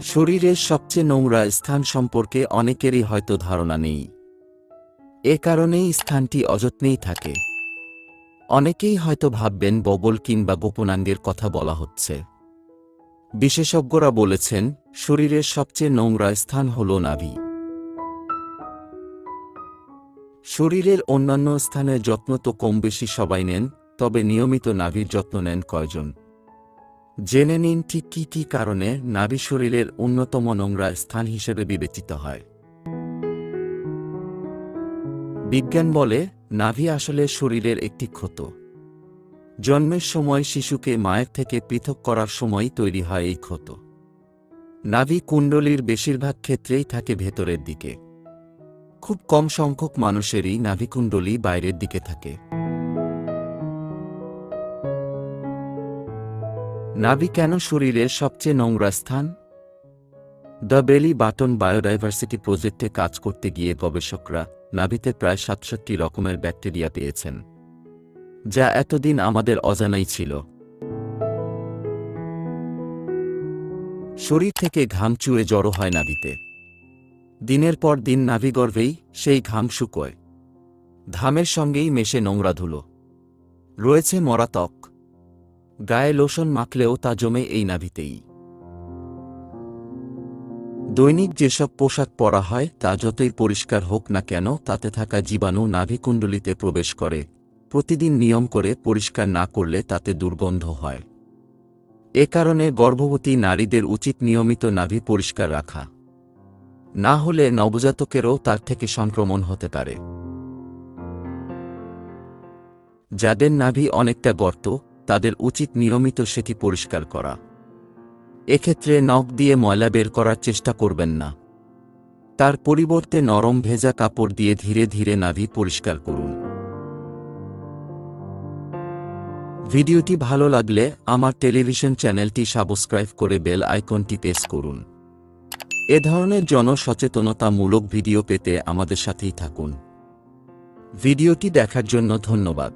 শরীরের সবচেয়ে নোংরা স্থান সম্পর্কে অনেকেরই হয়তো ধারণা নেই। এ কারণেই স্থানটি অযত্নেই থাকে। অনেকেই হয়তো ভাববেন বগল কিংবা গোপনাঙ্গের কথা বলা হচ্ছে। বিশেষজ্ঞরা বলেছেন, শরীরের সবচেয়ে নোংরা স্থান হল নাভি। শরীরের অন্যান্য স্থানের যত্ন তো কম বেশি সবাই নেন, তবে নিয়মিত নাভির যত্ন নেন কয়জন? জেনে নিন ঠিক কী কী কারণে নাভি শরীরের অন্যতম নোংরা স্থান হিসেবে বিবেচিত হয়। বিজ্ঞান বলে, নাভি আসলে শরীরের একটি ক্ষত। জন্মের সময় শিশুকে মায়ের থেকে পৃথক করার সময় তৈরি হয় এই ক্ষত। নাভি কুণ্ডলীর বেশিরভাগ ক্ষেত্রেই থাকে ভেতরের দিকে। খুব কম সংখ্যক মানুষেরই নাভিকুণ্ডলী বাইরের দিকে থাকে। নাভি কেন শরীরের সবচেয়ে নোংরা স্থান? দ্য বেলি বাটন বায়োডাইভার্সিটি প্রজেক্টে কাজ করতে গিয়ে গবেষকরা নাভিতে প্রায় ৬৭ রকমের ব্যাকটেরিয়া পেয়েছেন, যা এতদিন আমাদের অজানাই ছিল। শরীর থেকে ঘাম চুয়ে জড়ো হয় নাভিতে। দিনের পর দিন নাভিগর্ভেই সেই ঘাম শুকোয়। ঘামের সঙ্গেই মেশে নোংরা ধুলো। রয়েছে মরা ত্বক। গায়ে লোশন মাখলেও তা জমে এই নাভিতেই। দৈনিক যেসব পোশাক পরা হয় তা যতই পরিষ্কার হোক না কেন, তাতে থাকা জীবাণু নাভিকুণ্ডলিতে প্রবেশ করে। প্রতিদিন নিয়ম করে পরিষ্কার না করলে তাতে দুর্গন্ধ হয়। এ কারণে গর্ভবতী নারীদের উচিত নিয়মিত নাভি পরিষ্কার রাখা। না হলে নবজাতকেরও তার থেকে সংক্রমণ হতে পারে। যাদের নাভি অনেকটা গর্ত, তাদের উচিত নিয়মিত সেটি পরিষ্কার করা। এক্ষেত্রে নখ দিয়ে ময়লা বের করার চেষ্টা করবেন না। তার পরিবর্তে নরম ভেজা কাপড় দিয়ে ধীরে ধীরে নাভি পরিষ্কার করুন। ভিডিওটি ভালো লাগলে আমার টেলিভিশন চ্যানেলটি সাবস্ক্রাইব করে বেল আইকনটি প্রেস করুন। এ ধরনের জনসচেতনতামূলক ভিডিও পেতে আমাদের সাথেই থাকুন। ভিডিওটি দেখার জন্য ধন্যবাদ।